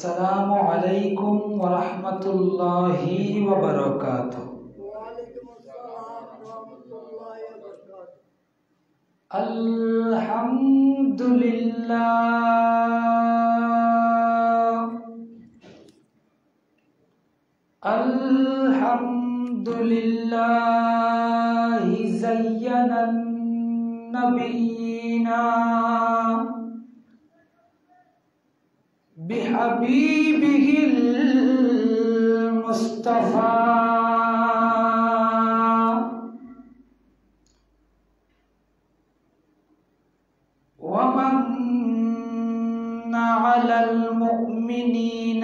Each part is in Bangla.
السلام علیکم ورحمۃ اللہ وبرکاتہ۔ وعلیکم السلام ورحمۃ اللہ وبرکاتہ۔ الحمد للہ الحمد للہ زین النبینا بحبیبہ المصطفیٰ ومن علی المؤمنین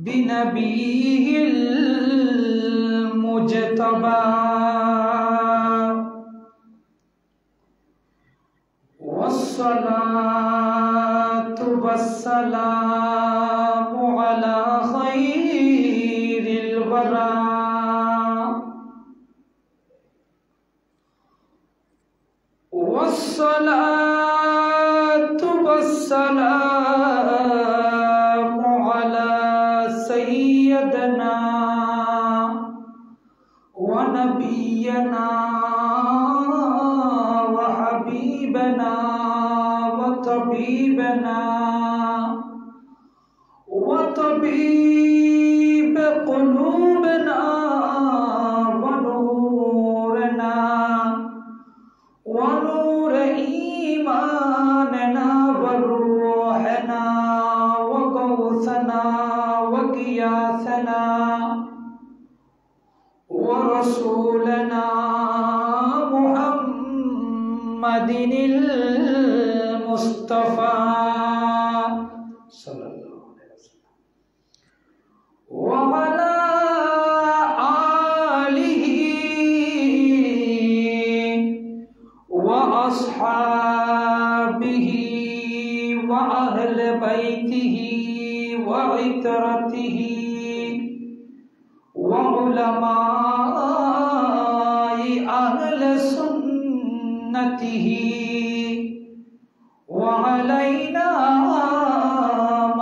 بنبیہ المجتبی والصلاة والسلام على خير الورى والصلاة والسلام على سيدنا ونبينا وحبيبنا وطبيبنا وطبيب قلوبنا ونورنا ونور إيماننا وروحنا وغوثنا وقياثنا ورسولنا محمد المصطفى صلى الله عليه وسلم وعلى آله وأصحابه وأهل بيته وعترته وعلماء أهل سنته وعلينا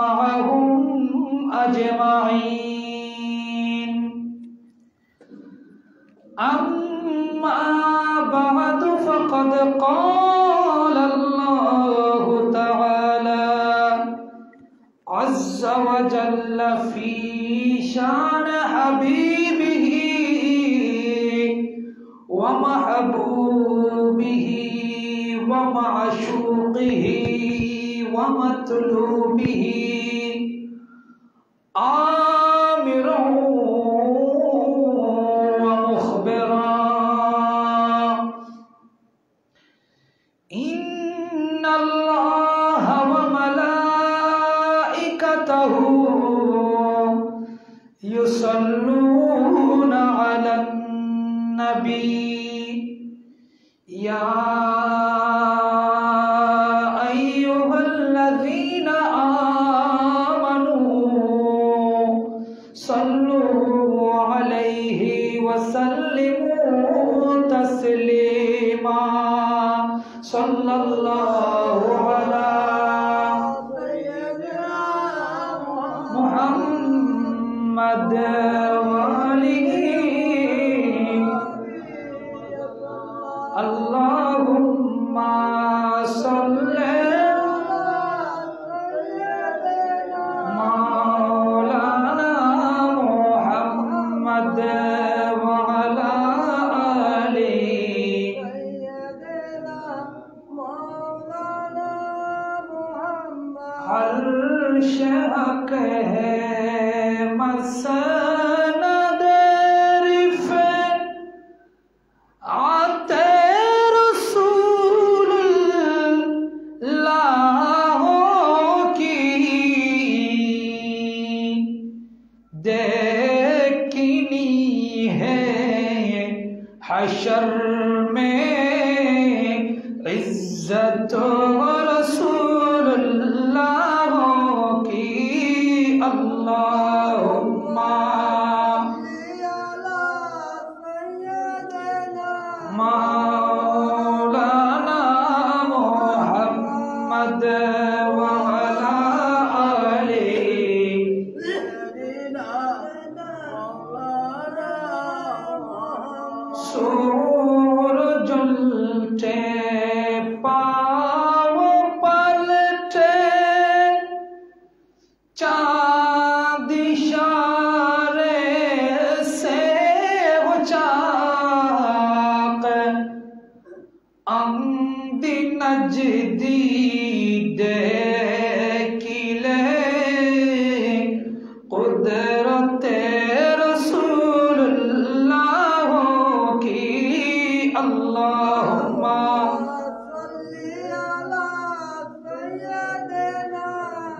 معهم أجمعين أما بعد فقد قال الله تعالى عز وجل في شان حبيبه ومحبوبه ومعشوقه ومطلوبه آمرا ومخبرا إن الله وملائكته يصلون على النبي يا أيها الذين آمنوا صلوا عليه وسلموا تسليما صلى الله على سيدنا محمد وآله اللهم صل مولانا محمد وعلى آله سيدنا مولانا محمد عرش حق ہے مسند رفعت آتے رسول اللہ کی دیکھنی ہے حشر میں عزت رسول اللہ کی اللہم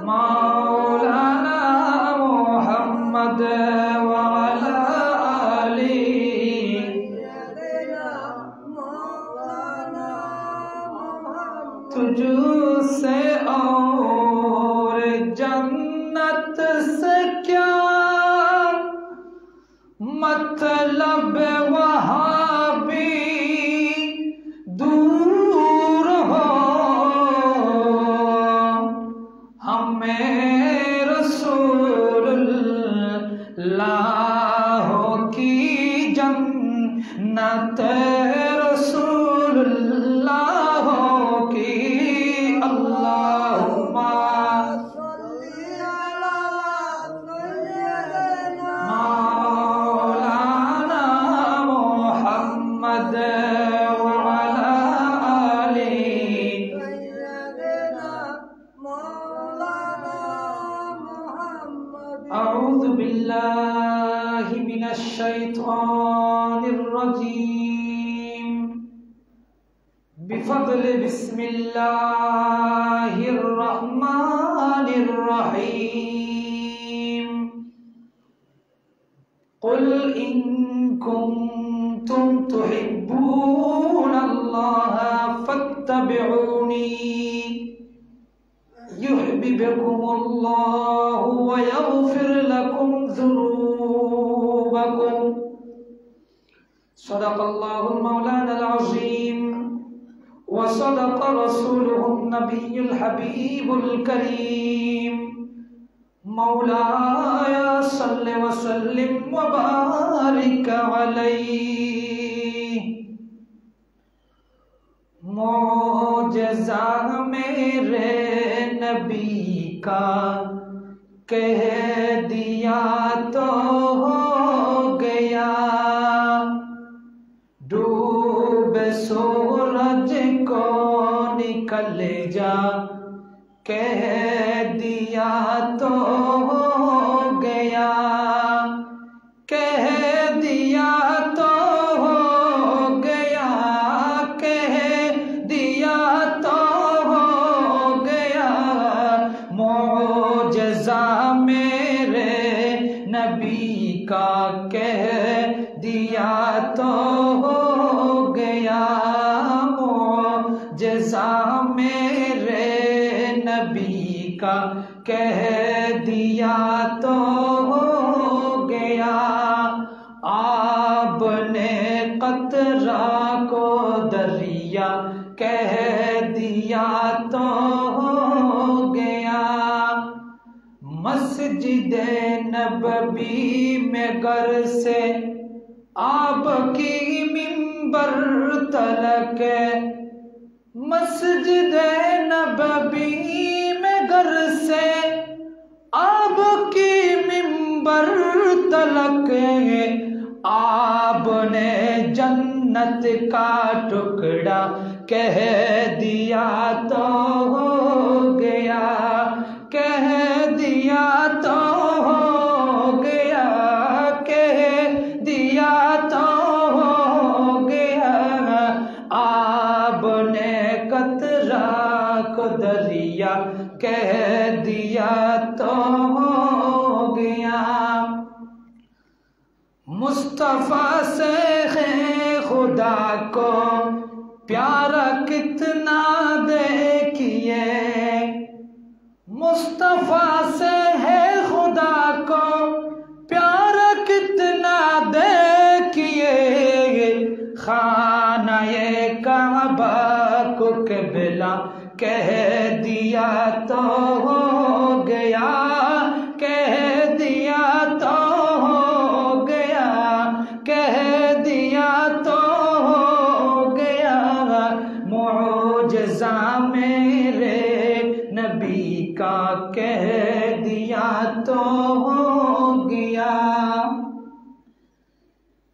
مولانا محمد وعلى آله تجھ سے اور جنت سے کیا مطلب وہاں بھی دور ہو ہمیں رسول اللہ کی جنت رسول اللہ کی اللہم مولانا محمد وعلى آله أعوذ بالله من الشيطان الرجيم بفضل بسم الله الرحمن الرحيم قل إن كنتم تحبون الله فاتبعوني يحببكم الله ويغفر لكم ذنوبكم صدق الله المولانا العظيم وصدق رسوله النبي الحبيب الكريم مولاي صل وسلم وبارك عليه معجزہ میرے نبی کا کہہ دیا تو ہو گیا ڈوب سورج کو نکل جا کہہ دیا تو ہو گیا کہہ دیا تو ہو گیا کہہ دیا تو ہو گیا معجزہ میرے نبی کا کہہ دیا تو ہو گیا معجزہ میرے نبی کا کہہ دیا تو ہو گیا آپ نے قطرہ کو دریا کہہ دیا تو ہو گیا مسجد نبوی میں گر سے آپ کی منبر تلک مسجد نبوی میں گر سے آپ کی منبر تلک آپ نے جنت کا ٹکڑا کہہ دیا تو ہو گیا کہہ دیا تو ہو گیا کہہ دیا تو ہو گیا آپ نے قطرہ کو دریا کہہ دیا تو ہو گیا مصطفیٰ سے ہے خدا کو پیارا کتنا دیکھیے مصطفیٰ سے ہے خدا کو پیارا کتنا دیکھیے خانہ کعبہ کو قبلہ کہہ دیا تو ہو گیا کہہ دیا تو ہو گیا کہہ دیا تو ہو گیا معجزہ میرے نبی کا کہہ دیا تو ہو گیا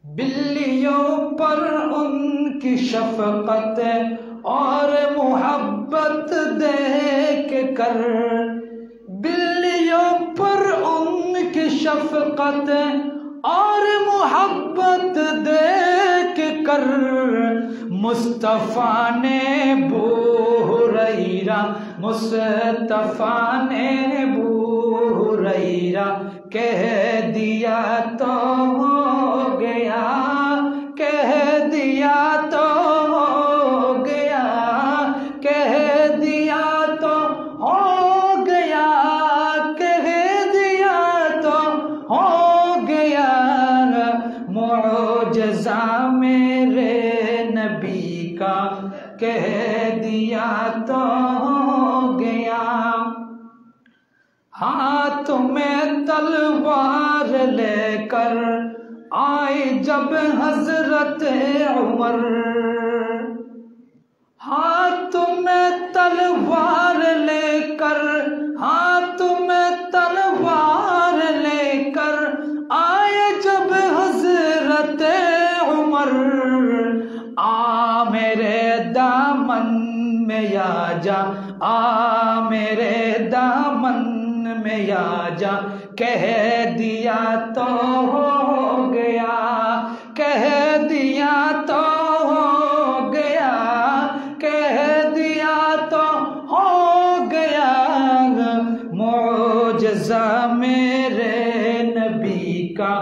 بلیوں پر ان کی شفقت اور محبت دیکھ کر بلیوں پر ان کی شفقت اور محبت دیکھ کر مصطفیٰ نے ابو ہریرہ मुस्तफा ने अबू हुरैरा कह दिया तो हो गया, कह दिया तो हो गया, कह दिया तो हो गया, कह दिया तो हो गया। मुअज्जा मेरे नबी का कह दिया तो हो गया। हाथ में तलवार लेकर आए जब हजरत उमर, हाथ में तलवार लेकर, हाथ में तलवार लेकर आए जब हजरत उमर, आ मेरे दामन में आ जा, आ मेरे दामन में आ जा, कह दिया तो हो गया, कह दिया तो हो गया, कह दिया तो हो गया। मुअज्जा मेरे नबी का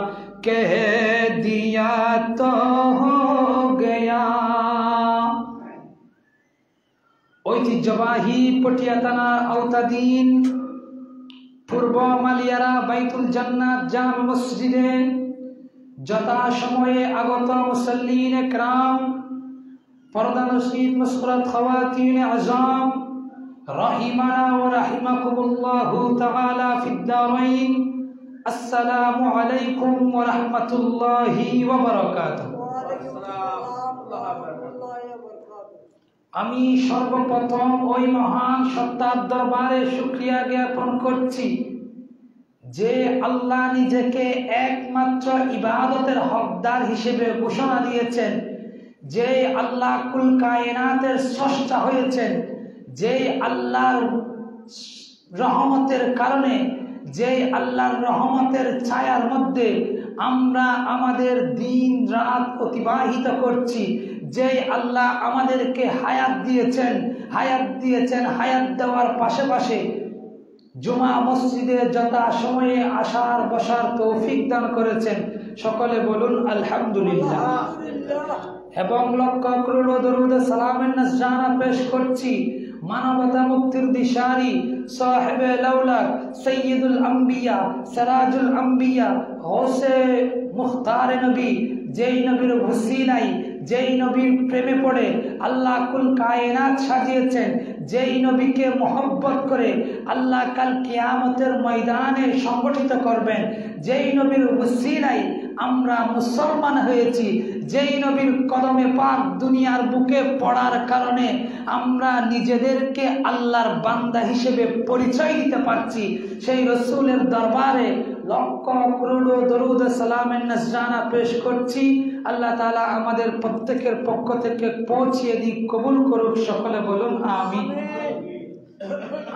कह दिया तो हो गया। ঐতিহ্যবাহী পটিয়া থানার আওতাধীন পূর্ব মালিয়ারা বাইতুল জান্নাত জামে মসজিদে যথাসময়ে আগত মুসল্লিন একরাম, পর্দানশীন মুসকুরাত খাওয়াতিন আযম, রাহিমানা ওয়া রাহিমাকুমুল্লাহু তাআলা ফিদ দারাইন। আসসালামু আলাইকুম ওয়া রাহমাতুল্লাহি ওয়া বারাকাতুহু। আমি সর্বপ্রথম ওই মহান সত্তার দরবারে শুকরিয়া জ্ঞাপন করছি যে আল্লাহ নিজেকে একমাত্র ইবাদতের হকদার হিসেবে ঘোষণা দিয়েছেন, যে আল্লাহ কুল কায়নাতের স্রষ্টা হয়েছেন, যে আল্লাহর রহমতের কারণে, যে আল্লাহর রহমতের ছায়ার মধ্যে আমরা আমাদের দিন রাত অতিবাহিত করছি, যে আল্লাহ আমাদেরকে হায়াত দিয়েছেন, হায়াত দিয়েছেন, হায়াত দেওয়ার পাশাপাশি জুমা মসজিদে যথাসময়ে আসার বসার তৌফিক দান করেছেন। সকলে বলুন আলহামদুলিল্লাহ। এবং লক্ষ করোড় দরুদ সালামের নজরানা পেশ করছি মানবতা মুক্তির দিশারি সাহেবে লাউলাক সৈয়দুল আম্বিয়া সিরাজুল আম্বিয়া গৌসে মুখতার নবী, যেই নবীর ওসিলায়, যেই নবীর প্রেমে পড়ে আল্লাহ কুল কায়নাত সাজিয়েছেন, যেই নবীকে মহব্বত করে আল্লাহ কাল কিয়ামতের ময়দানে সংগঠিত করবেন, যেই নবীর ওসিলায় আমরা মুসলমান হয়েছি, যেই নবীর কদমে পাক দুনিয়ার বুকে পড়ার কারণে আমরা নিজেদেরকে আল্লাহর বান্দা হিসেবে পরিচয় দিতে পারছি, সেই রসুলের দরবারে লক্ষ করোড় দরুদ সালামের নজরানা পেশ করছি। আল্লাহ তাআলা আমাদের প্রত্যেকের পক্ষ থেকে পৌঁছিয়ে দিক, কবুল করুক। সকলে বলুন আমিন।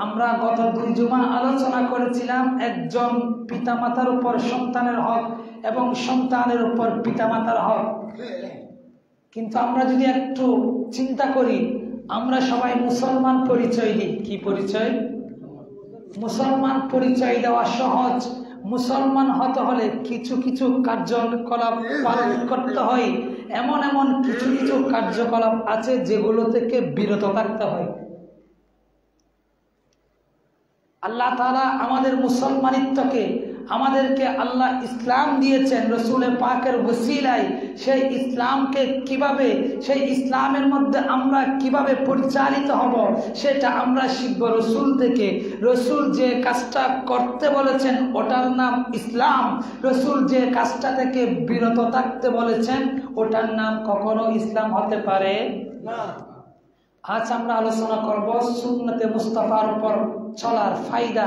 আমরা গত 2 জুমা আলোচনা করেছিলাম একজন পিতামাতার উপর সন্তানের হক এবং সন্তানের উপর পিতামাতার হক। কিন্তু আমরা যদি একটু চিন্তা করি, আমরা সবাই মুসলমান পরিচয় দিই। কি পরিচয়? মুসলমান পরিচয় দেওয়া সহজ। মুসলমান হতে হলে কিছু কিছু কার্যকলাপ পালন করতে হয়, এমন এমন কিছু কিছু কার্যকলাপ আছে যেগুলো থেকে বিরত থাকতে হয়। আল্লাহ তাআলা আমাদের মুসলমানিত্বকে, আমাদেরকে আল্লাহ ইসলাম দিয়েছেন রসুল পাকের ওসিলায়। সেই ইসলামকে কিভাবে, সেই ইসলামের মধ্যে আমরা কিভাবে পরিচালিত হব সেটা আমরা শিখব রসুল থেকে। রসুল যে কাজটা করতে বলেছেন ওটার নাম ইসলাম, রসুল যে কাজটা থেকে বিরত থাকতে বলেছেন ওটার নাম কখনো ইসলাম হতে পারে না। আজ আমরা আলোচনা করব সুন্নতে মুস্তাফার উপর চলার ফায়দা।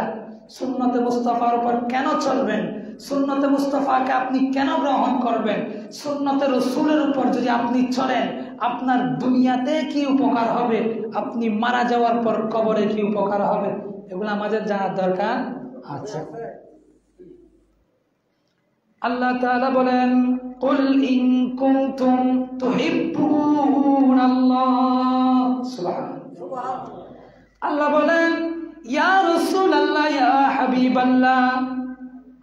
সুন্নতে মুস্তাফার উপর কেন চলবেন, সুন্নতে মুস্তাফাকে আপনি কেন গ্রহণ করবেন, সুন্নতে রসুলের উপর যদি আপনি চলেন আপনার দুনিয়াতে কি উপকার হবে, আপনি মারা যাওয়ার পর কবরে কি উপকার হবে, এগুলো আমাদের জানার দরকার আছে। আল্লাহ তাআলা বলেন, কুল ইন কুনতুম তুহিব্বুনাল্লাহ। সুবহানাল্লাহ। আল্লাহ বলেন, ইয়া রাসূলুল্লাহ, ইয়া হাবিবাল্লাহ,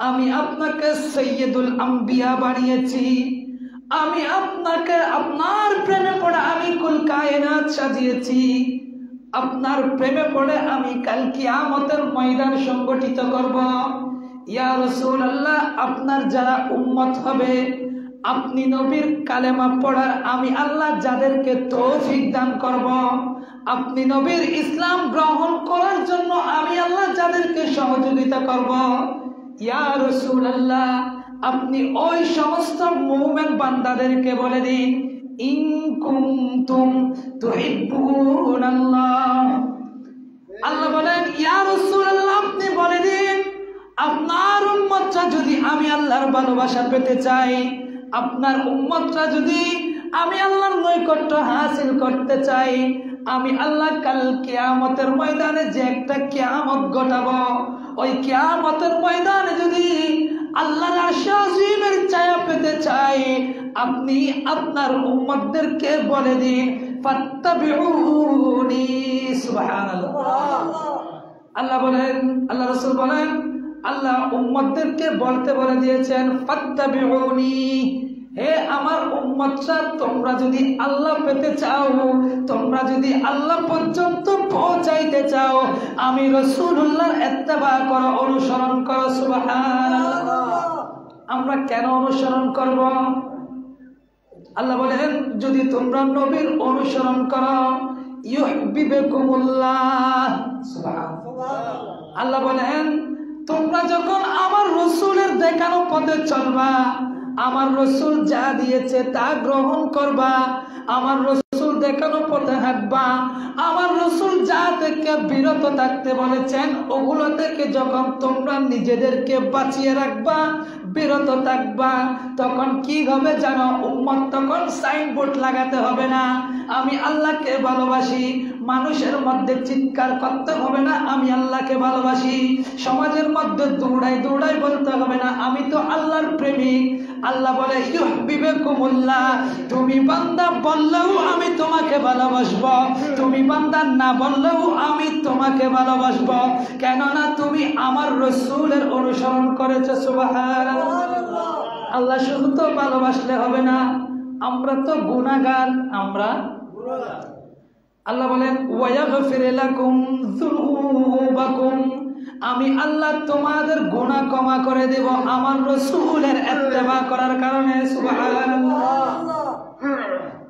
আমি আপনাকে সাইয়্যিদুল আম্বিয়া বানিয়েছি। আমি আপনাকে আপনার প্রেমে পড়ে আমি কুল কায়নাত সাজিয়েছি। আপনার প্রেমে পড়ে আমি কাল কিয়ামতের ময়দান সংগঠিত করব। ইয়া রাসূলুল্লাহ, আপনার যারা উম্মত হবে, আপনি নবীর কালেমা পড়ার আমি আল্লাহ যাদেরকে তৌফিক দান করব, আপনি নবীর ইসলাম গ্রহণ করার জন্য আমি আল্লাহ যাদেরকে সহযোগিতা করব, ইয়া রাসূলুল্লাহ, আপনি ওই সমস্ত মুমিন বান্দাদেরকে বলে দিন, ইন কুনতুম তুহিব্বুনাল্লাহ। আল্লাহ বলেন, ইয়া রাসূলুল্লাহ, আপনি বলে দিন, আপনার উম্মতরা যদি আমি আল্লাহর ভালোবাসা পেতে চাই, আপনার উম্মতরা যদি আমি আল্লাহর নৈকট্য হাসিল করতে চাই, আমি আল্লাহ কাল কিয়ামতের ময়দানে যে একটা কিয়ামত ঘটাবো, ওই কিয়ামতের ময়দানে যদি আল্লাহর আরশ আজিমের ছায়া পেতে চাই, আপনি আপনার উম্মতদেরকে বলে দিন, ফাত্তাবিউনি। সুবহানাল্লাহ। আল্লাহ বলেন, আল্লাহ রাসূল বলেন, আল্লাহ উম্মতদেরকে বলতে বলে দিয়েছেন, ফাত্তাবিউনি, হে আমার উম্মতরা, তোমরা যদি আল্লাহ পেতে চাও, তোমরা যদি আল্লাহ পর্যন্ত পৌঁছাইতে চাও, আমি রাসূলুল্লাহর ইত্তেবা করো, অনুসরণ করো। সুবহানাল্লাহ। আমরা কেন অনুসরণ করব? আল্লাহ বলেন, যদি তোমরা নবীর অনুসরণ করো, ইউহিব্বুকুমুল্লাহ। সুবহানাল্লাহ। আল্লাহ বলেন, তোমরা যখন আমার রাসূলের দেখানো পথে চলবা, আমার রাসূল যা দিয়েছে তা গ্রহণ করবা, আমার রাসূল দেখানো পথে হাঁটবা, আমার রাসূল যা থেকে বিরত থাকতে বলেছেন ওগুলো থেকে যখন তোমরা নিজেদেরকে বাঁচিয়ে রাখবা, বিরত থাকবা, তখন কি হবে জানো? উম্মত তখন সাইনবোর্ড লাগাতে হবে না, আমি আল্লাহকে ভালোবাসি, মানুষের মধ্যে চিৎকার করতে হবে না, আমি আল্লাহকে ভালোবাসি, সমাজের মধ্যে দৌড়াই দৌড়াই বলতে হবে না, আমি তো আল্লাহর প্রেমিক। আল্লাহ বলে, ইউহিব্বুকুমুল্লাহ, তুমি বান্দা বললেও আমি তোমাকে ভালোবাসবো, তুমি বান্দা না বললেও আমি তোমাকে ভালোবাসবো, কেননা তুমি আমার রাসূলের অনুসরণ করেছো। সুবহানাল্লাহ। আল্লাহ শুধু তো ভালোবাসলে হবে না, আমরা তো গুনাহগার, আমরা আল্লাহ বলেন, ওয়ায়াগফির লাকুম যুনুবাকুম, আমি আল্লাহ তোমাদের গুনাহ ক্ষমা করে দেব আমার রাসূলের ইত্তেবা করার কারণে। সুবহানাল্লাহ।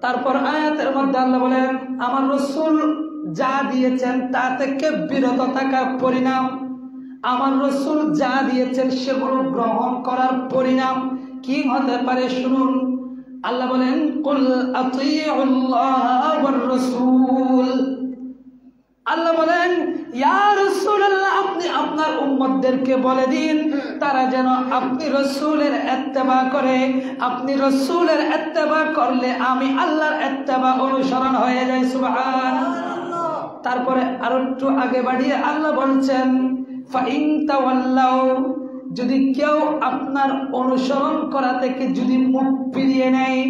তারপর আয়াতের মধ্যে আল্লাহ বলেন, আমার রাসূল যা দিয়েছেন তা থেকে বিরত থাকার পরিণাম, আমার রাসূল যা দিয়েছেন সেগুলো গ্রহণ করার পরিণাম কি হতে পারে শুনুন। আল্লাহ বলেন, কুল আতিউল্লাহ ওয়ার রাসূল। আল্লাহ বলেন, ইয়া রাসূলুল্লাহ, আপনি আপনার উম্মতদেরকে বলে দিন তারা যেন আপনি রাসূলের ইত্তেবা করে, আপনি রাসূলের ইত্তেবা করলে আমি আল্লাহর ইত্তেবা অনুসরণ হয়ে যায়। সুবহানাল্লাহ। তারপরে আর একটু আগে বাড়িয়ে আল্লাহ বলছেন, ফাইন তাওয়াল্লাউ, যদি কেউ আপনার অনুসরণ করা থেকে যদি মুখ ফিরিয়ে নেয়,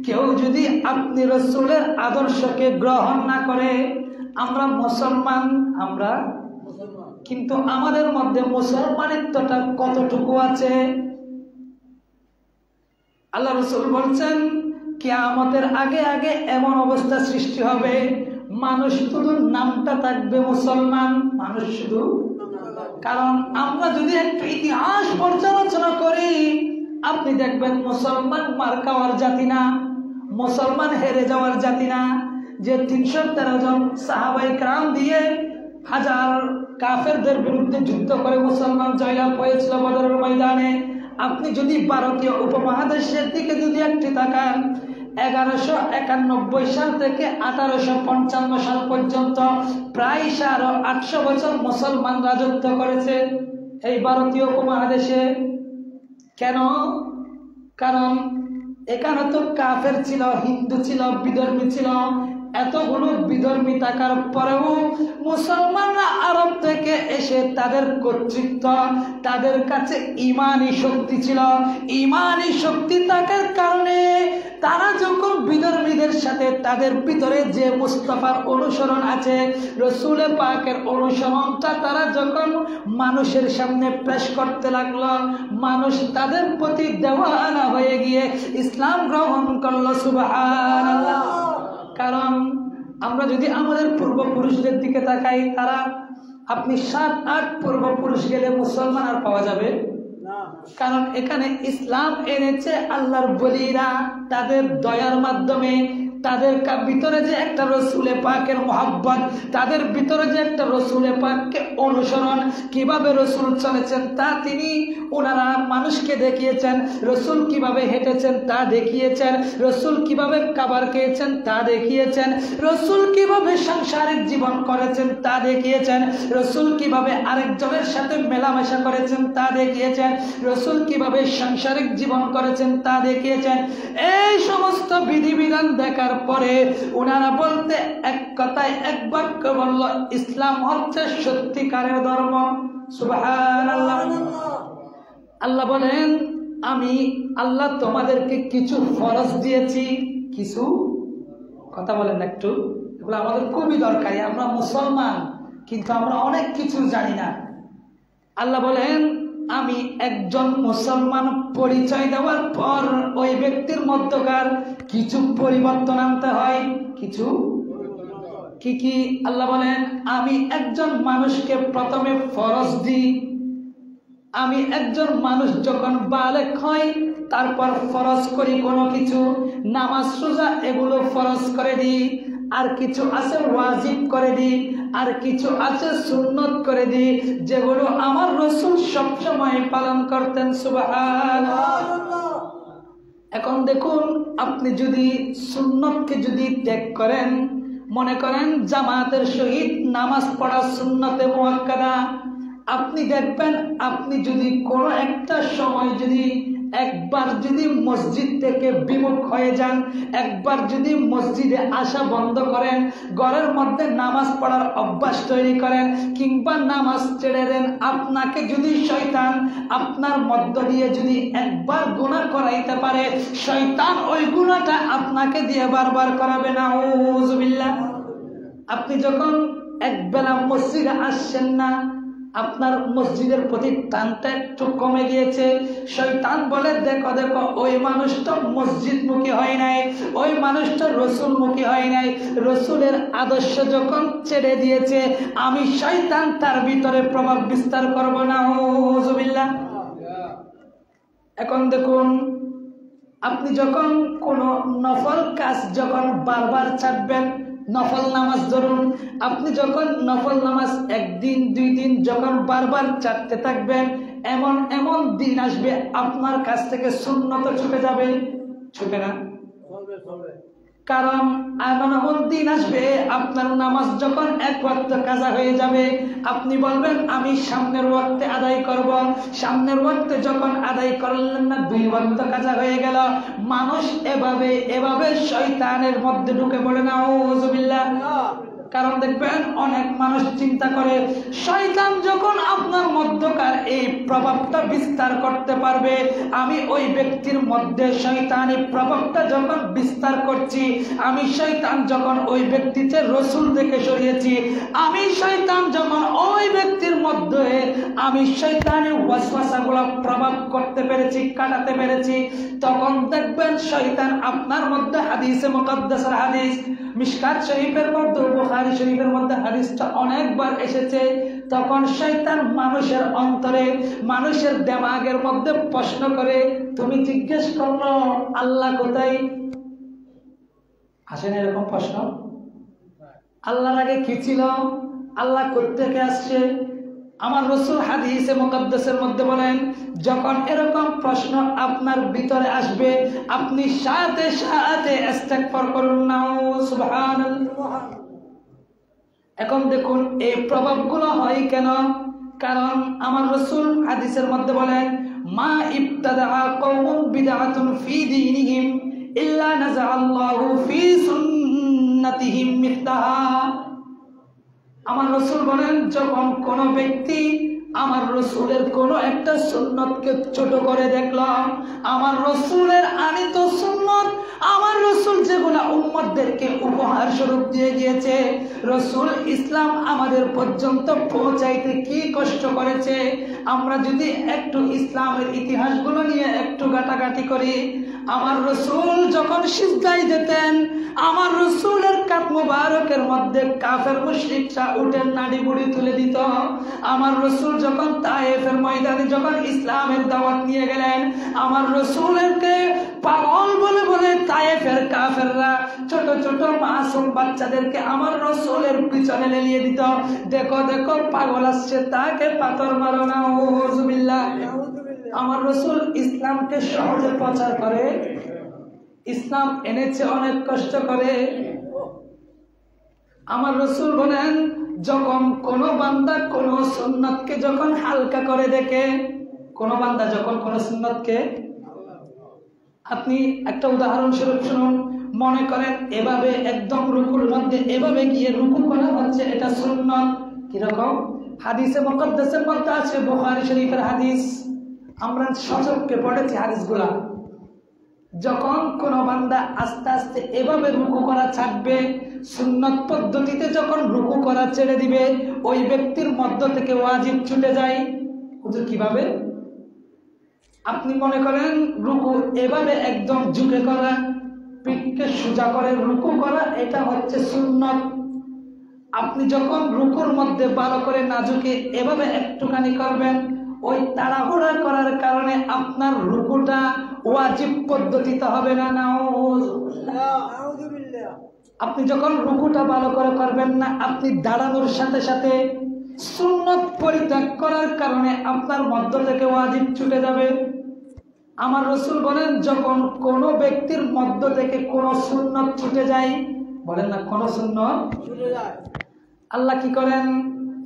কেউ যদি আপনি রাসূলের আদর্শকে গ্রহণ না করে, আমরা মুসলমান, আমরা কিন্তু আমাদের মধ্যে মুসলমানিত্বটা কতটুকু আছে? আল্লাহ রাসূল বলছেন, কিয়ামতের আগে আগে এমন অবস্থা সৃষ্টি হবে, মানুষ শুধু নামটা থাকবে মুসলমান, মানুষ শুধু। কারণ আমরা যদি একটু ইতিহাস পর্যালোচনা করি, আপনি দেখবেন মুসলমান মার খাওয়ার জাতি না, মুসলমান হেরে যাওয়ার জাতি না। যে 313 জন সাহাবায়ে কেরাম দিয়ে হাজার কাফেরদের বিরুদ্ধে যুদ্ধ করে মুসলমান জয়লাভ হয়েছিল বদরের ময়দানে, আপনি যদি ভারতীয় উপমহাদেশের দিকে যদি একটি তাকান, 1191 সাল থেকে 1855 সাল পর্যন্ত প্রায় 800 বছর মুসলমান রাজত্ব করেছে এই ভারতীয় উপমহাদেশে। কেন? কারণ এখানে তো কাফের ছিল, হিন্দু ছিল, বিধর্মী ছিল, এতগুলো বিধর্মী থাকার পরেও মুসলমানরা আরব থেকে এসে তাদের কর্তৃত্ব, তাদের কাছে ইমানি শক্তি ছিল। ইমানি শক্তি থাকার কারণে তারা যখন বিধর্মীদের সাথে তাদের ভিতরে যে মুস্তাফার অনুসরণ আছে, রসুল পাকের অনুসরণটা তারা যখন মানুষের সামনে পেশ করতে লাগলো, মানুষ তাদের প্রতি দেওয়ানা হয়ে গিয়ে ইসলাম গ্রহণ করলো। সুবহানাল্লাহ। কারণ আমরা যদি আমাদের পূর্বপুরুষদের দিকে তাকাই, তারা আপনি 7-8 পূর্বপুরুষ গেলে মুসলমান আর পাওয়া যাবে না। কারণ এখানে ইসলাম এনেছে আল্লাহর বলিরা তাদের দয়ার মাধ্যমে। তাদের ভিতরে যে একটা রসুলে পাকের মোহাব্বত, তাদের ভিতরে যে একটা রসুলে পাককে অনুসরণ, কিভাবে রসুল চলেছেন তা তিনি ওনারা মানুষকে দেখিয়েছেন। রসুল কিভাবে হেঁটেছেন তা দেখিয়েছেন, রসুল কিভাবে খাবার খেয়েছেন তা দেখিয়েছেন, রসুল কিভাবে সাংসারিক জীবন করেছেন তা দেখিয়েছেন, রসুল কিভাবে আরেকজনের সাথে মেলামেশা করেছেন তা দেখিয়েছেন, রসুল কিভাবে সাংসারিক জীবন করেছেন তা দেখিয়েছেন। এই সমস্ত বিধিবিধান দেখার পরে ওনারা বলতে এক কথায় এক বাক্য বলল, ইসলাম হচ্ছে সত্যিকারের ধর্ম। সুবহানাল্লাহ। আল্লাহ বলেন, আমি আল্লাহ তোমাদেরকে কিছু ফরজ দিয়েছি। কিছু কথা বলেন একটু, এগুলো আমাদের খুবই দরকারি। আমরা মুসলমান কিন্তু আমরা অনেক কিছু জানি না। আল্লাহ বলেন, আমি একজন মুসলমান পরিচয় দেওয়ার পর ওই ব্যক্তির মধ্যকার কিছু পরিবর্তন আনতে হয়। কিছু কি কি? আল্লাহ বলেন, আমি একজন মানুষকে প্রথমে ফরজ দিই। আমি একজন মানুষ যখন বালেগ হয় তারপর ফরজ করি কোনো কিছু, নামাজ রোজা এগুলো ফরজ করে দিই। আর কিছু আছে ওয়াজিব করে দিই, আর কিছু আছে সুন্নত করে দিই, যেগুলো আমার রাসূল সবসময় পালন করতেন। সুবহানাল্লাহ। এখন দেখুন, আপনি যদি সুন্নতকে যদি ত্যাগ করেন, মনে করেন জামাতের সহিত নামাজ পড়া সুন্নতে মুআক্কাদা, আপনি দেখবেন আপনি যদি কোনো একটা সময় যদি একবার যদি মসজিদ থেকে বিমুখ হয়ে যান, একবার যদি মসজিদে আসা বন্ধ করেন, ঘরের মধ্যে নামাজ পড়ার অভ্যাস তৈরি করেন, কিংবা নামাজ ছেড়ে দেন, আপনাকে যদি শয়তান আপনার মধ্য দিয়ে যদি একবার গুনাহ করাইতে পারে, শয়তান ওই গুনাহটা আপনাকে দিয়ে বারবার করাবে। নাউযুবিল্লাহ। আপনি যখন একবেলা মসজিদে আসছেন না, আপনার মসজিদের প্রতি টানটা একটু কমে গিয়েছে, শয়তান বলে, দেখো দেখো ওই মানুষটা মসজিদমুখী হয় নাই, ওই মানুষটা রসুলমুখী হয় নাই, রসুলের আদর্শ যখন ছেড়ে দিয়েছে, আমি শয়তান তার ভিতরে প্রভাব বিস্তার করব। নাউযুবিল্লাহ। এখন দেখুন, আপনি যখন কোনো নফল কাজ যখন বারবার ছাড়বেন, নফল নামাজ ধরুন, আপনি যখন নফল নামাজ 1 দিন 2 দিন যখন বারবার ছাড়তে থাকবেন, এমন এমন দিন আসবে আপনার কাছ থেকে সুন্নত ছুটে যাবে। ছুটে না? কারণ এমন এমন দিন আসবে আপনার নামাজ যখন 1 ওয়াক্ত কাজা হয়ে যাবে, আপনি বলবেন আমি সামনের ওয়াক্তে আদায় করব। সামনের ওয়াক্তে যখন আদায় করলেন না, 2 ওয়াক্ত কাজা হয়ে গেল। মানুষ এভাবে এভাবে শয়তানের মধ্যে ঢুকে পড়ে। নাউযুবিল্লাহ। কারণ দেখবেন অনেক মানুষ চিন্তা করে, শয়তান যখন আপনার মধ্যকার এই প্রভাবটা বিস্তার করতে পারবে, আমি ওই ব্যক্তির মধ্যে শয়তানি প্রভাবটা যখন বিস্তার করছি, আমি শয়তান যখন ওই ব্যক্তিতে রসুল থেকে সরিয়েছি, আমি শয়তান যখন ওই ব্যক্তির মধ্যে আমি শয়তানের ওয়াসওয়াসাগুলো প্রভাব করতে পেরেছি, কাটাতে পেরেছি, তখন দেখবেন শয়তান আপনার মধ্যে, হাদিসে মুকদ্দাসের হাদিস, মিশকাত শরীফের মধ্যে, বুখারী শরীফের মধ্যে হাদিসটা অনেকবার এসেছে, তখন শয়তান মানুষের অন্তরে, মানুষের দিমাগের মধ্যে প্রশ্ন করে, তুমি জিজ্ঞেস করলো আল্লাহ কোথায়? আসেন এরকম প্রশ্ন? আল্লাহর আগে কি ছিল? আল্লাহ কোথা থেকে আসছে? আমার রাসূল হাদিসে মুকদ্দাসের মধ্যে বলেন, যখন এরকম প্রশ্ন আপনার ভিতরে আসবে, আপনি সাথে সাথে ইস্তিগফার করুন। না সুবহানাল্লাহ। এখন দেখুন এই প্রভাবগুলো হয় কেন? কারণ আমার রাসূল হাদিসের মধ্যে বলেন, মা ইবতাদা কওমুন বিদআতুন ফি দীনিহিম ইল্লা নাযাআল্লাহু ফি সুন্নাতিহিম মিথলাহা। আমার রাসূল বলেন, যখন কোন ব্যক্তি আমার রাসূলের কোন একটা সুন্নতকে ছোট করে দেখলাম, আমার রাসূলের আনিত সুন্নত, আমার রাসূল যেগুলা উম্মতদেরকে উপহার স্বরূপ দিয়ে গিয়েছে, রাসূল ইসলাম আমাদের পর্যন্ত পৌঁছাইতে কি কষ্ট করেছে, আমরা যদি একটু ইসলামের ইতিহাসগুলো নিয়ে একটু ঘাটাঘাটি করি, আমার রাসূল যখন সিজদায় যেতেন, আমার রাসূলের কাঁধ মুবারকের মধ্যে কাফের মুশরিকরা উটের নাড়ি বুড়ি তুলে দিত। আমার রাসূল যখন তায়েফের ময়দানে যখন ইসলামের দাওয়াত নিয়ে গেলেন, আমার রাসূলকে পাগল বলে বলে তায়েফের কাফেররা ছোট ছোট মাসুম বাচ্চাদেরকে আমার রাসূলের পিছনে লেলিয়ে দিত, দেখো দেখো পাগল আসছে, তাকে পাথর মারো না, নাউযুবিল্লাহ। আমার রাসূল ইসলামকে সহজে প্রচার করে, ইসলাম এনেছে অনেক কষ্ট করে। আমার রাসূল বলেন, যখন কোন বান্দা কোন সুন্নতকে যখন হালকা করে দেখে, কোন বান্দা যখন কোন সুন্নতকে, আপনি একটা উদাহরণস্বরূপ শুনুন, মনে করেন এভাবে একদম রুকুর মধ্যে এভাবে গিয়ে রুকু করা হচ্ছে, এটা সুন্নত। কিরকম? হাদিসে মুকদ্দাসের মধ্যে আছে, বুখারী শরীফের হাদিস, আমরা সচক্ষে পড়েছি হাদিসগুলা। যখন কোন বান্দা আস্তে আস্তে এভাবে রুকু করা ছাড়বে, সুন্নত পদ্ধতিতে যখন রুকু করা ছেড়ে দিবে, ওই ব্যক্তির মধ্য থেকে ওয়াজিব ছুটে যায়। হুজুর কিভাবে? আপনি মনে করেন রুকু এভাবে একদম ঝুঁকে করা, পিঠকে সোজা করে রুকু করা, এটা হচ্ছে সুন্নত। আপনি যখন রুকুর মধ্যে ভালো করে না ঝুঁকে এভাবে একটুখানি করবেন, ওই তাড়াহুড়া করার কারণে আপনার রুকুটা ওয়াজিব পদ্ধতিতে হবে না। আপনি যখন রুকুটা ভালো করে করবেন না, আপনি দাঁড়ানোর সাথে সাথে সুন্নত পরিত্যাগ করার কারণে আপনার মধ্য থেকে ওয়াজিব ছুটে যাবে। আমার রাসূল বলেন, যখন কোন ব্যক্তির মধ্য থেকে কোন সুন্নত ছুটে যায়, বলেন না কোন সুন্নত ছুটে যায়, আল্লাহ কি করেন?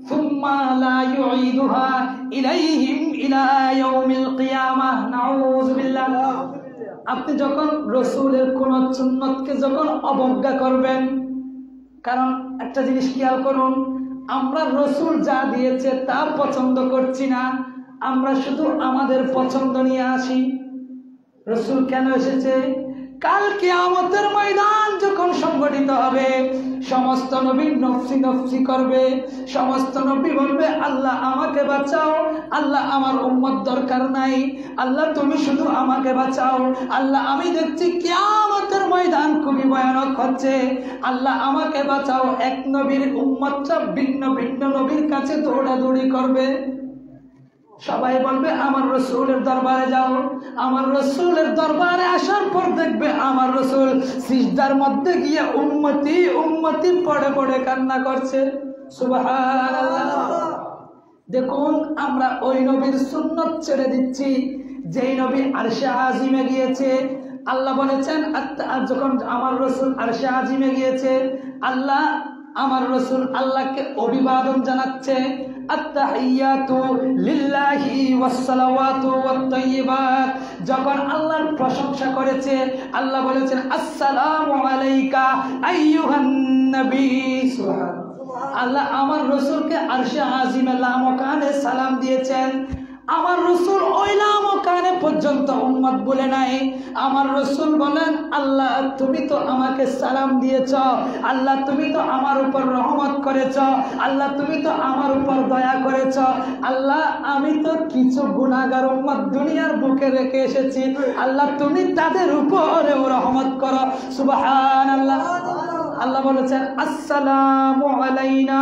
সুম্মা লা ইউঈদুহা ইলাইহিম ইলা ইয়াউমিল কিয়ামাহ। নাউযুবিল্লাহ। আপনি যখন রাসূলের কোন সুন্নতকে যখন অবজ্ঞা করবেন, কারণ একটা জিনিস খেয়াল করুন, আমরা রাসূল যা দিয়েছে তা পছন্দ করছি না, আমরা শুধু আমাদের পছন্দ নিয়ে আসি। রাসূল কেন এসেছে? কাল কিয়ামতের ময়দান যখন সংগঠিত হবে, সমস্ত নবী নফসি নফসি করবে, সমস্ত নবী বলবে, আল্লাহ আমাকে বাঁচাও, আল্লাহ আমার উম্মত দরকার নাই, আল্লাহ তুমি শুধু আমাকে বাঁচাও, আল্লাহ আমি দেখছি কিয়ামতের ময়দান খুবই ভয়ানক হচ্ছে, আল্লাহ আমাকে বাঁচাও। এক নবীর উম্মতরা ভিন্ন ভিন্ন নবীর কাছে দৌড়াদৌড়ি করবে, সবাই বলবে আমার রাসূলের দরবারে যাও। আমার রাসূলের দরবারে আসার পর দেখবে আমার রাসূল সিজদার মধ্যে গিয়ে উম্মতি উম্মতি পড়ে পড়ে কান্না করছে। সুবহানাল্লাহ। দেখুন, আমরা ওই নবীর সুন্নত ছেড়ে দিচ্ছি যেই নবী আরশে আজিমে গিয়েছে। আল্লাহ বলেছেন, যখন আমার রাসূল আরশে আজিমে গিয়েছে, আল্লাহ আমার রাসূল আল্লাহকে অভিবাদন জানাচ্ছে, আত্তাহিয়াতু লিল্লাহি ওয়াসসালাওয়াতু ওয়াত-তাইয়্যিবাত। যখন আল্লাহর প্রশংসা করেছে, আল্লাহ বলেছেন, আসসালামু আলাইকা আইয়ুহান নবী। সুবহানাল্লাহ। আল্লাহ আমার রাসূলকে আরশে আজিমে লামকানে সালাম দিয়েছেন। আমার রাসূল ওই লামকানে পর্যন্ত উম্মত বলে নাই। আমার রাসূল বলেন, আল্লাহ তুমি তো আমাকে সালাম দিয়েছ, আল্লাহ তুমি তো আমার উপর রহমত করেছ, আল্লাহ তুমি তো আমার উপর দয়া করেছ, আল্লাহ আমি তো কিছু গুনাহগার উম্মত দুনিয়ার বুকে রেখে এসেছি, আল্লাহ তুমি তাদের উপরেও রহমত করো। সুবহানাল্লাহ। আল্লাহ বলেছেন, আসসালামু আলাইনা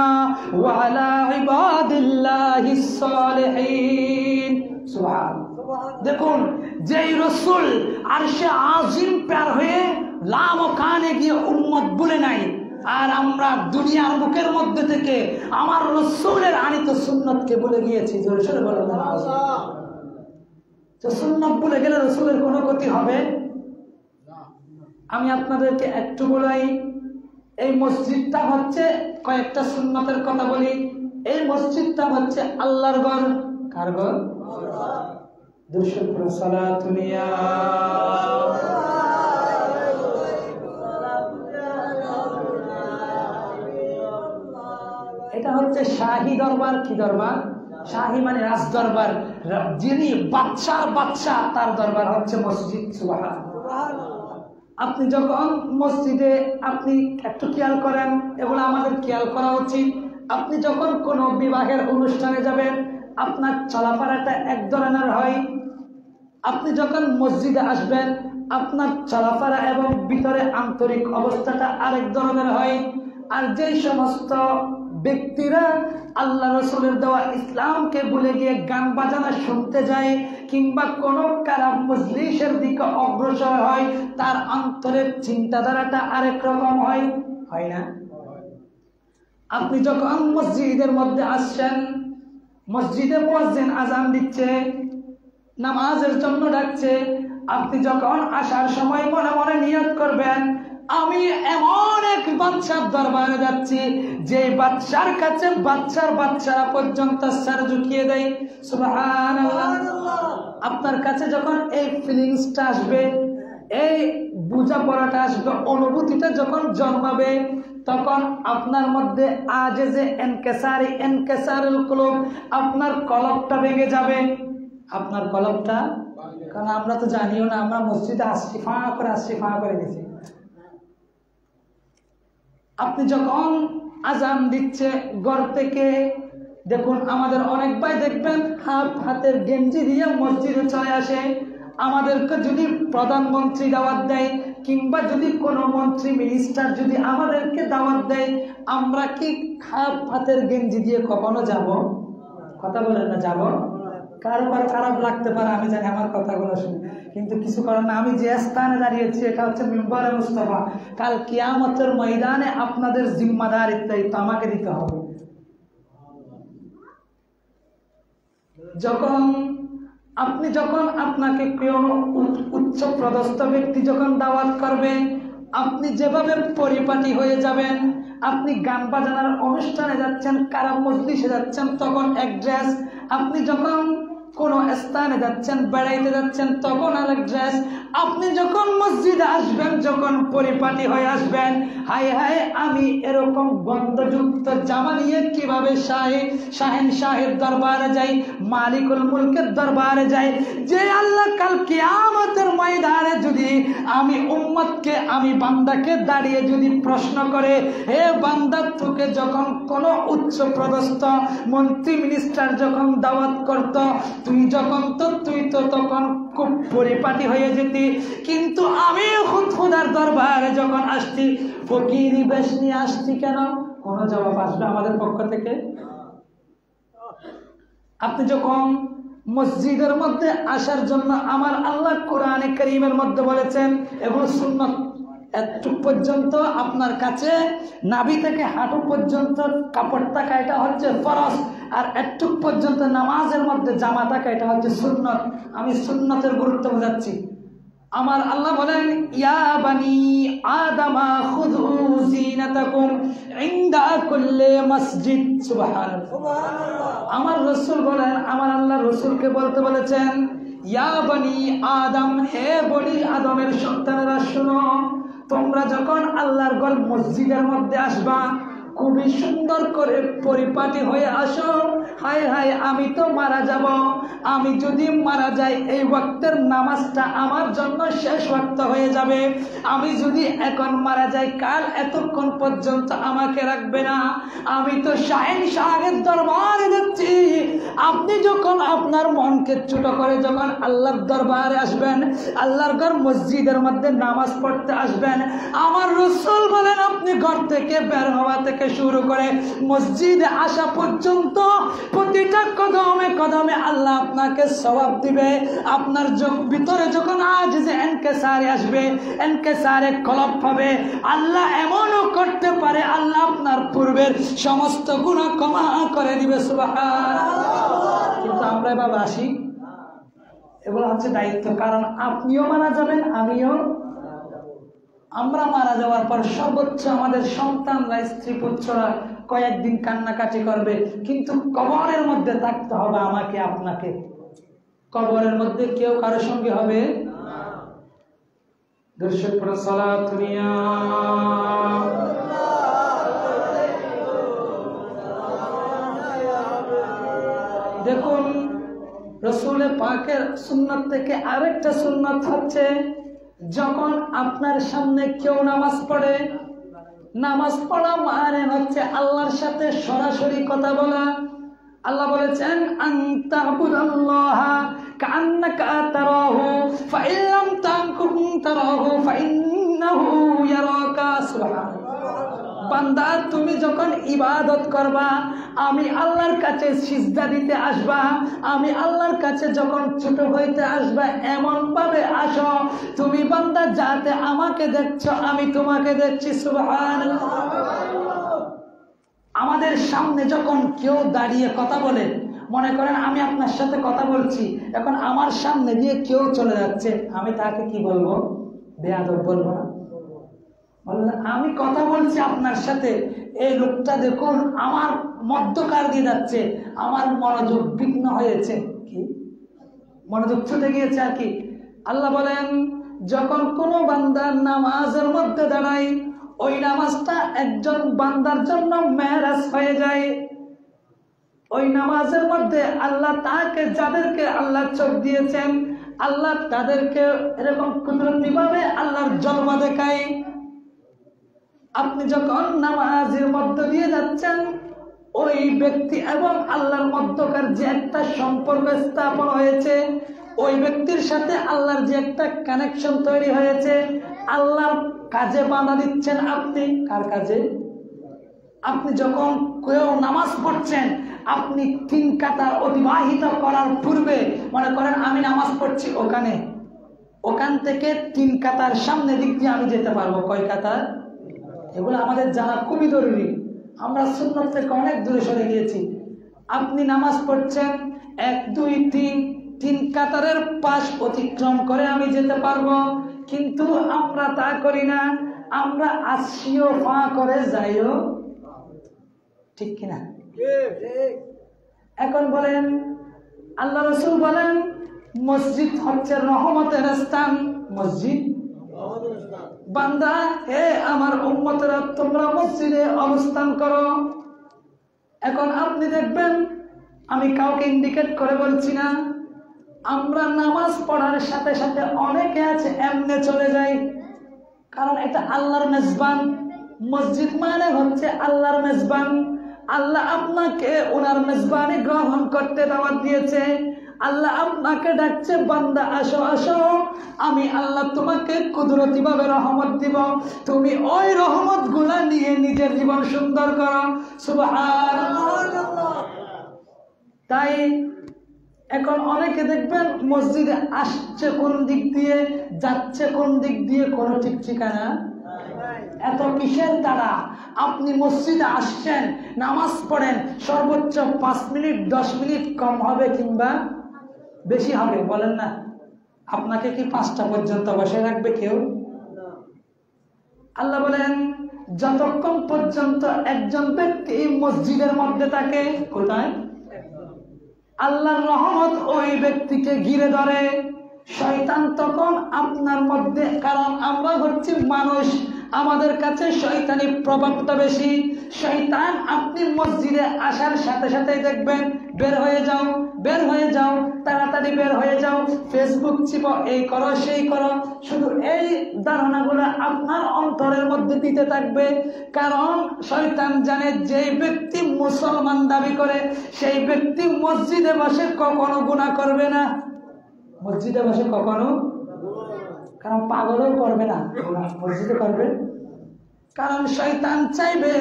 ওয়া আলা ইবাদিল্লাহিস সালিহিন। সুবহানাল্লাহ। দেখুন, যেই রাসূল আরশে আজিম পার হয়ে লামকানে গিয়ে উম্মত বলে নাই, আর আমরা দুনিয়ার বুকের মধ্যে থেকে আমার রাসূলের আনিত সুন্নতকে বলে গিয়েছি। জোরে জোরে বলেন আল্লাহ। তো সুন্নত বলে গেলে রাসূলের কোনো ক্ষতি হবে না। আমি আপনাদেরকে একটু বলাই, এই মসজিদটা হচ্ছে, কয়েকটা সুন্নতের কথা বলি, এই মসজিদটা হচ্ছে আল্লাহর ঘর। কার ঘর? দুরূদ পড়ুন, সালাতুন ইয়া এটা হচ্ছে শাহী দরবার। কি দরবার? শাহী মানে রাজ দরবার। যিনি বাদশার বাদশা, তার দরবার হচ্ছে মসজিদ। সুবহানাল্লাহ। আপনি যখন মসজিদে, আপনি একটু খেয়াল করেন, এগুলো আমাদের খেয়াল করা উচিত। আপনি যখন কোনো বিবাহের অনুষ্ঠানে যাবেন, আপনার চলাফেরাটা এক ধরনের হয়। আপনি যখন মসজিদে আসবেন, আপনার চলাফেরা এবং ভিতরে আন্তরিক অবস্থাটা আরেক ধরনের হয়। আর যেই সমস্ত ব্যক্তিরা আল্লাহ রসুলের দেওয়া ইসলামকে ভুলে গিয়ে গান বাজানা শুনতে যায় কিংবা কোনো খারাপ মজলিসের দিকে অগ্রসর হয়, তার অন্তরের চিন্তাধারাটা আরেক রকম হয়। হয় না? আপনি যখন মসজিদের মধ্যে আসছেন, মসজিদে মুয়াজ্জিন আযান দিচ্ছে, নামাজের জন্য ডাকছে, আপনি যখন আসার সময় মনে মনে নিয়ত করবেন, আমি এমন এক বাদশার দরবারে যাচ্ছি যে বাদশার কাছে বাচ্চারা পর্যন্ত স্যার ঝুঁকিয়ে দেয়। সুবহানাল্লাহ। আপনার কাছে যখন এই ফিলিংসটা আসবে, এই বোঝাপড়াটা আসবে, অনুভূতিটা যখন জন্মাবে, তখন আপনার মধ্যে আজেজে এনকেসারুল কুলুব, আপনার কলবটা ভেঙে যাবে। আপনার কলবটা, কারণ আমরা তো জানিও না, আমরা মসজিদে আসছি, ফা করে দিচ্ছি। আপনি যখন আজান দিচ্ছে ঘর থেকে, দেখুন আমাদের অনেক ভাই দেখবেন হাতের গেঞ্জি দিয়ে মসজিদে চলে আসে। আমাদেরকে যদি প্রধানমন্ত্রী দাওয়াত দেয় কিংবা যদি কোনো মন্ত্রী মিনিস্টার যদি আমাদেরকে দাওয়াত দেয়, আমরা কি হাতের গেঞ্জি দিয়ে কখনো যাব? কথা বলেন না, যাব? কারোবার খারাপ লাগতে পারে, আমি জানি আমার কথাগুলো শুনে, কিন্তু কিছু করার না। আমি যে স্থানে দাঁড়িয়েছি এটা হচ্ছে মিম্বরে মুস্তাফা। কাল কিয়ামতের ময়দানে আপনাদের জিম্মাদারিত্ব দায়িত্ব আমাকে দিতে হবে। যখন আপনাকে কেউ উচ্চ পদস্থ ব্যক্তি যখন দাওয়াত করবে, আপনি যেভাবে পরিপাটি হয়ে যাবেন। আপনি গান বাজানোর অনুষ্ঠানে যাচ্ছেন, কারাম মজলিসে যাচ্ছেন, তখন এক ড্রেস। আপনি যখন কোনো স্থানে যাচ্ছেন, বেড়াইতে যাচ্ছেন, তখন আরেক ড্রেস। আপনি যখন মসজিদে আসবেন, যখন পরিপাটি হয়ে আসবেন, হায় হায় আমি এরকম গন্ধযুক্ত জামা নিয়ে কিভাবে শাহের দরবারে যাই, মালিকুল মুলকের দরবারে যাই, যে আল্লাহ কাল কিয়ামতের ময়দানে যদি আমি উম্মতকে, আমি বান্দাকে দাঁড়িয়ে যদি প্রশ্ন করে, হে বান্দা, তোকে যখন কোনো উচ্চ পদস্থ মন্ত্রী মিনিস্টার যখন দাওয়াত করত, তুই তো তখন খুব পরিপাটি হয়ে যেতি, কিন্তু আমি খুদার দরবারে যখন আসছি ফকিরি বেশ নিয়ে আসছি কেন? কোন জবাব আসবে আমাদের পক্ষ থেকে? আপনি যখন মসজিদের মধ্যে আসার জন্য আমার আল্লাহ কোরআনে কারীমের মধ্যে বলেছেন, এগুলো সুন্নাত। এতটুক পর্যন্ত আপনার কাছে নাভি থেকে হাঁটু পর্যন্ত কাপড় থাকা, এটা হচ্ছে ফরজ। আর এতটুক পর্যন্ত নামাজের মধ্যে জামা থাকা, এটা হচ্ছে সুন্নত। আমি সুন্নতের গুরুত্ব বোঝাচ্ছি। আমার আল্লাহ বলেন, ইয়া বানি আদামা খুযু যিনাতাকুম ইনদা কুল্লি মসজিদ। সুবহানাল্লাহ। আমার রাসূল বলেন, আমার আল্লাহ রাসূলকে বলতে বলেছেন, ইয়া বানি আদম, হে বনি আদমের সন্তানেরা শুনো, তোমরা যখন আল্লাহর ঘর মসজিদের মধ্যে আসবা, খুবই সুন্দর করে পরিপাটি হয়ে আসো। হায় হায় আমি তো মারা যাব, আমি যদি মারা যাই এই ওয়াক্তের নামাজটা আমার জন্য শেষ ওয়াক্ত হয়ে যাবে। আমি যদি এখন মারা যাই, কাল এতক্ষণ পর্যন্ত আমাকে রাখবে না। আমি তো শাহের দরবারে যাচ্ছি। আপনি যখন আপনার মনকে ছোট করে যখন আল্লাহর দরবারে আসবেন, আল্লাহর ঘর মসজিদের মধ্যে নামাজ পড়তে আসবেন, আমার রাসূল বলেন, আপনি ঘর থেকে বের হওয়া থেকে শুরু করে মসজিদে আসা পর্যন্ত প্রতিটা কদমে কদমে আল্লাহ আপনাকে সওয়াব দিবে। আপনার ভিতরে যখন আজ যে এনকেসারে আসবে, এনকেসারে কলব হবে, আল্লাহ এমনও করতে পারে আল্লাহ আপনার পূর্বের সমস্ত গুনাহ ক্ষমা করে দিবে। সুবহানাল্লাহ। কিন্তু আমরা এভাবে আসি, এগুলো হচ্ছে দায়িত্ব। কারণ আপনিও মারা যাবেন, আমিও। আমরা মারা যাওয়ার পর সর্বোচ্চ আমাদের সন্তানরা, স্ত্রী পুত্ররা কয়েকদিন কান্নাকাটি করবে, কিন্তু কবরের মধ্যে থাকতে হবে আমাকে আপনাকে। কবরের মধ্যে কেউ কারো সঙ্গে হবে দর্শক পড়া সালাতুনিয়া দেখুন রসুল পাকের সুন্নাত থেকে আরেকটা সুন্নাত হচ্ছে, যখন আপনার সামনে কেউ নামাজ পড়ে, নামাজ পড়া মানে হচ্ছে আল্লাহর সাথে সরাসরি কথা বলা। আল্লাহ বলেছেন আনতাবুদাল্লাহা কাআন্নাকা তারাহু ফাইন লাম তাকুন তারাহু ফাইন্নাহু ইয়ারাকা। সুবহানাল্লাহ। বান্দা তুমি যখন ইবাদত করবা, আমি আল্লাহর কাছে সিজদা দিতে আসবা, আমি আল্লাহর কাছে যখন ছোট হইতে আসবা, এমন ভাবে আসো তুমি বান্দা যাতে আমাকে দেখছো আমি তোমাকে দেখছি। সুবহানাল্লাহ। আমাদের সামনে যখন কেউ দাঁড়িয়ে কথা বলে, মনে করেন আমি আপনার সাথে কথা বলছি, এখন আমার সামনে দিয়ে কেউ চলে যাচ্ছে, আমি তাকে কি বলবো? বেয়াদব বলবো না? আমি কথা বলছি আপনার সাথে, এই লোকটা দেখুন আমার মধ্যকার দিয়ে যাচ্ছে, আমার মনোযোগ বিঘ্ন হয়েছে, কি মনোযোগ ছুটে গিয়েছে আর কি। আল্লাহ বলেন যখন কোনো বান্দার নামাজের মধ্যে দাঁড়ায়, ওই নামাজটা একজন বান্দার জন্য মেরাজ হয়ে যায়। ওই নামাজের মধ্যে আল্লাহ তাকে, যাদেরকে আল্লাহ চোখ দিয়েছেন, আল্লাহ তাদেরকে এরকম কুদরতিভাবে আল্লাহর জলওয়া দেখায়। আপনি যখন নামাজের মধ্য দিয়ে যাচ্ছেন, ওই ব্যক্তি এবং আল্লাহর মধ্যকার যে একটা সম্পর্ক স্থাপন হয়েছে, ওই ব্যক্তির সাথে আল্লাহর যে একটা কানেকশন তৈরি হয়েছে, আল্লাহর কাজে বাধা দিচ্ছেন আপনি। কার কাজে? আপনি যখন কেউ নামাজ পড়ছেন, আপনি 3 কাতার অতিবাহিত করার পূর্বে মনে করেন আমি নামাজ পড়ছি ওখানে, ওখান থেকে 3 কাতার সামনে দিক দিয়ে আমি যেতে পারবো। কয় কাতার? এগুলো আমাদের জানা খুবই জরুরি। আমরা সুন্নাত থেকে অনেক দূরে সরে গিয়েছি। আপনি নামাজ পড়ছেন 1 2 3 কাতারের পাশ অতিক্রম করে আমি যেতে পারবো, কিন্তু আমরা তা করি না। আমরা আসিও পা করে যাইও, ঠিক কিনা? এখন বলেন, আল্লাহ রসুল বলেন মসজিদ হচ্ছে রহমতের স্থান। মসজিদ বান্দা, হে আমার উম্মতেরা, তোমরা মসজিদে অবস্থান করো। এখন আপনি দেখবেন, আমি কাউকে ইন্ডিকেট করে বলছি না, আমরা নামাজ পড়ার সাথে সাথে অনেকে আছে এমনে চলে যায়, কারণ এটা আল্লাহর মেজবান। মসজিদ মানে হচ্ছে আল্লাহর মেজবান। আল্লাহ আপনাকে ওনার মেজবানি গ্রহণ করতে দাওয়াত দিয়েছে। আল্লাহ আপনাকে ডাকছে, বান্দা আসো আসো, আমি আল্লাহ তোমাকে কুদরতি ভাবে রহমত দিব, তুমি ওই রহমত গুলা নিয়ে নিজের জীবন সুন্দর করো। সুবহানাল্লাহ। তাই এখন অনেকে দেখবেন মসজিদে আসছে কোন দিক দিয়ে, যাচ্ছে কোন দিক দিয়ে, কোনো ঠিক ঠিকানা। এত কিসের দ্বারা আপনি মসজিদে আসছেন, নামাজ পড়েন, সর্বোচ্চ 5 মিনিট 10 মিনিট কম হবে কিংবা বেশি হবে? বলেন না। আপনাকে কি 5টা পর্যন্ত বসে রাখবে কেউ? আল্লাহ বলেন যতক্ষণ পর্যন্ত একজন ব্যক্তি মসজিদের মধ্যে থাকে, কোথায়? আল্লাহর রহমত ওই ব্যক্তিকে ঘিরে ধরে। শয়তান তখন আপনার মধ্যে, কারণ আমরা হচ্ছি মানুষ, আমাদের কাছে শয়তানি প্রভাবটা বেশি। শয়তান আপনি মসজিদে আসার সাথে সাথে দেখবেন, বের হয়ে যাও, বের হয়ে যাও, তাড়াতাড়ি বের হয়ে যাও, ফেসবুক চিপো, এই করো সেই করো, শুধু এই ধারণাগুলো আপনার অন্তরের মধ্যে দিতে থাকবে। কারণ শয়তান জানে যে ব্যক্তি মুসলমান দাবি করে, সেই ব্যক্তি মসজিদে বসে কখনো গুনাহ করবে না। মসজিদে বসে কখনো, কারণ পাগলও করবে না, মসজিদে করবে। কারণ শয়তান চাইবে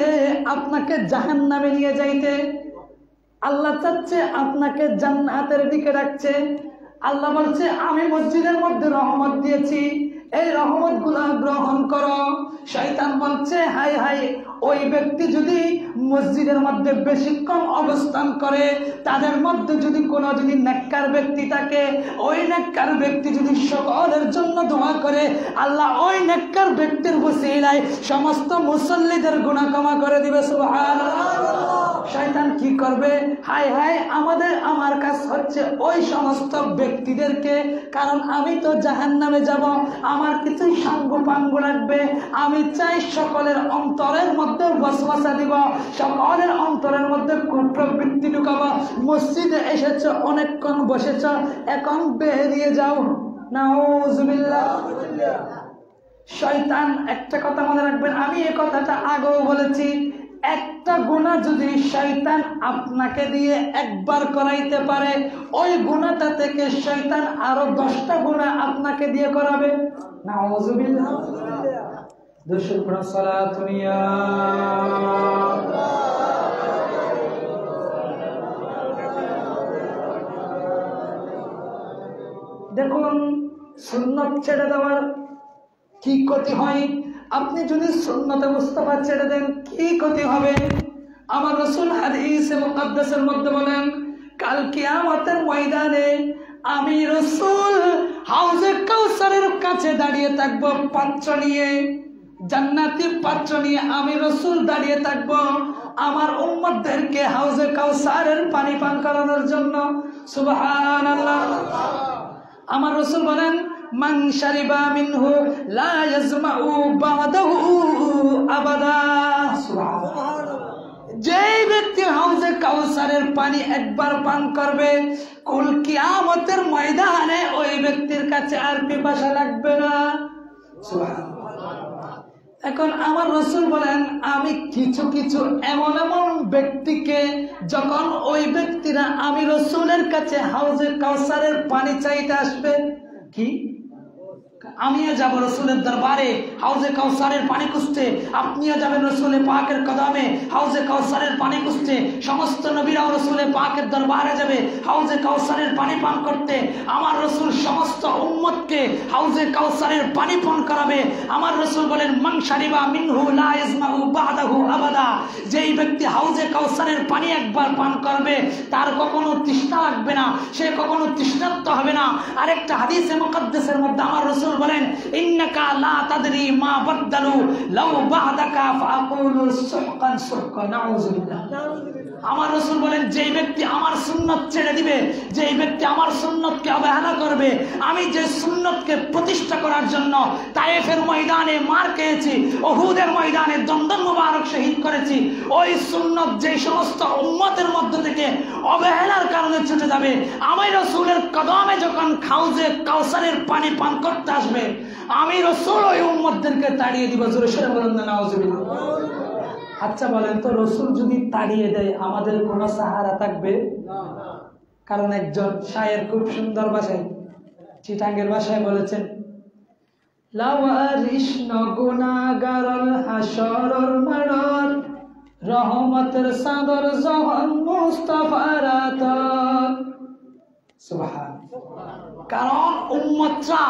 আপনাকে জাহান্নামে নিয়ে যাইতে, আল্লাহ চাচ্ছে আপনাকে জান্নাতের দিকে রাখছে। আল্লাহ বলছে আমি মসজিদের মধ্যে রহমত দিয়েছি, এই রহমত গুলা গ্রহণ করো। শয়তান বলছে হাই হাই, ওই ব্যক্তি যদি মসজিদের মধ্যে বেশিক্ষণ অবস্থান করে, তাদের মধ্যে যদি কোনো নেককার ব্যক্তি থাকে, ওই নেককার ব্যক্তি যদি সকলের জন্য দোয়া করে, আল্লাহ ওই নেককার ব্যক্তির ওসিলায় সমস্ত মুসল্লিদের গুনাহ ক্ষমা করে দিবে। সুবহানাল্লাহ। শয়তান কি করবে? হায় হায়, আমার কাজ হচ্ছে ওই সমস্ত ব্যক্তিদেরকে, কারণ আমি তো জাহান্নামে যাব, আমার কিছুই সাঙ্গ পাঙ্গ লাগবে। আমি চাই সকলের অন্তরের মধ্যে ওয়াসওয়াসা দিব, সকলের অন্তরের মধ্যে কুপ্রবৃত্তি ঢুকাবো। মসজিদে এসেছ, অনেকক্ষণ বসেছ, এখন বেরিয়ে যাও। নাউজুবিল্লাহ। শয়তান, একটা কথা মনে রাখবেন, আমি এই কথাটা আগেও বলেছি, একটা গুনাহ যদি শয়তান আপনাকে দিয়ে একবার করাইতে পারে, ওই গুনাহটা থেকে শয়তান আরো 10টা গুনাহ আপনাকে দিয়ে করাবে। নাউজুবিল্লাহ। দুরূদ পড়ুন, সালাতুন ইয়া দেখুন, সুন্নাত ছেড়ে দেওয়ার কি ক্ষতি হয়? আপনি যদি সুন্নতে মুস্তাফা ছেড়ে দেন, কি ক্ষতি হবে? আমার রাসূল হাদিসে মুকদ্দাসের মধ্যে বলেন, কাল কিয়ামতের ময়দানে আমি রাসূল হাউজে কাউসারের কাছে দাঁড়িয়ে থাকবো, পাত্র নিয়ে, জান্নাতি পাত্র নিয়ে আমি রাসূল দাঁড়িয়ে থাকবো আমার উম্মতদেরকে হাউজে কাউসারের পানি পান করানোর জন্য। সুবহানাল্লাহ। আমার রাসূল বলেন, মান শারিবা মিনহু লা ইয়াজমাউ বাদাহু আবাদা। সুবহানাল্লাহ। যে ব্যক্তি হাউজে কাউসারের পানি একবার পান করবে, কুল কিয়ামতের ময়দানে ওই ব্যক্তির কাছে আর পিপাসা লাগবে না। সুবহানাল্লাহ। এখন আমার রাসূল বলেন, আমি কিছু কিছু এমন এমন ব্যক্তিকে, যখন ওই ব্যক্তিরা আমি রাসূলের কাছে হাউজে কাউসারের পানি চাইতে আসবে, কি আমিও যাব রাসূলের দরবারে হাউজে কাউসারের পানি খুঁজতে, আপনিও যাবেন রাসূলে পাকের কদমে হাউজে কাউসারের পানি খুঁজতে। সমস্ত নবীরাও রাসূলে পাকের দরবারে যাবে হাউজে কাউসারের পানি পান করতে। আমার রাসূল সমস্ত উম্মতকে হাউজে কাউসারের পানি পান করাবে। আমার রাসূল বলেন, মান শারিবা মিনহু লা ইয়াজমাউ বাদাহু আবাদা। যেই ব্যক্তি হাউজে কাউসারের পানি একবার পান করবে, তার কখনো তৃষ্ণা লাগবে না, সে কখনো তৃষ্ণার্ত হবে না। আরেকটা হাদিসে মুকদ্দাসের মধ্যে আমার রাসূল বলেন, ইন্নাকা লা তাদরি মা বাদদালু লাউ বাদাকা ফাকুলু সুহকান সুহকা। নাউযুবিল্লাহ। আমার রাসূল বলেন, যেই ব্যক্তি আমার সুন্নাত ছেড়ে দিবে, যেই ব্যক্তি আমার সুন্নতকে অবহেলা করবে, আমি যে সুন্নতকে প্রতিষ্ঠা করার জন্য তায়েফের ময়দানে মার খেয়েছি, উহুদের ময়দানে দন্দন মুবারক শহীদ করেছি, ওই সুন্নত যে সমস্ত উম্মতের মধ্য থেকে অবহেলার কারণে ছুটে যাবে, আমি রাসূলের কদমে যখন হাউজে কাউসারের পানি পান করতে আসবে, আমি রাসূল ওই উম্মতদেরকে তাড়িয়ে দিব। জোরে সরে বলেন না নাউযুবিল্লাহ। আচ্ছা বলেন তো, রাসূল যদি তাড়িয়ে দেয়, আমাদের কোনো সাহারা থাকবে? কারণ একজন শায়ের খুব সুন্দর ভাষায়, চিটাঙ্গের ভাষায় বলেছেন, লাওয়ারিষ্ণ গুনাহগারল হাসরর মাড়র, রহমতের সাদর জহন মুস্তাফার আতর। সুবহান। কারণ উম্মতরা,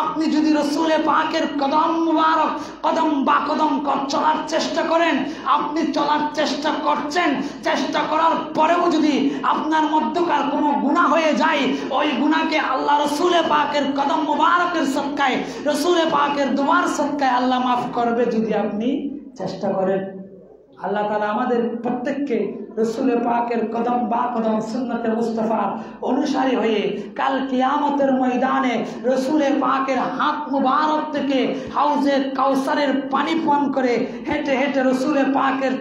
আপনি যদি রাসূলে পাকের কদম মুবারক কদম বা কদম চলার চেষ্টা করেন, আপনি চলার চেষ্টা করছেন, চেষ্টা করার পরেও যদি আপনার মধ্যকার কোনো গুনাহ হয়ে যায়, ওই গুনাহকে আল্লাহ রাসূলে পাকের কদম মুবারকের সদকায়, রাসূলে পাকের দুয়ার সদকায় আল্লাহ মাফ করবে, যদি আপনি চেষ্টা করেন। আল্লাহ তাআলা আমাদের প্রত্যেককে রাসূলে পাকের কদম বা কদম সুন্নতে মুস্তাফা অনুসারী হয়ে কাল কিয়ামতের ময়দানে রাসূলে পাকের হাত মুবারক থেকে হাউজে কাউসারের পানি পান করে হেঁটে হেঁটে রাসূলে পাকের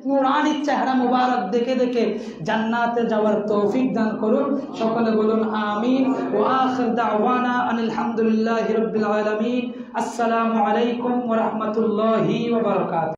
নুরানি চেহারা মুবারক দেখে দেখে জান্নাতে যাওয়ার তৌফিক দান করুন। সকলে বলুন আমিন। ওয়া আখির দাওয়ানা আনিল হামদুলিল্লাহি রাব্বিল আলামিন। আসসালামু আলাইকুম ওয়া রাহমাতুল্লাহি ওয়া বারাকাতুহু।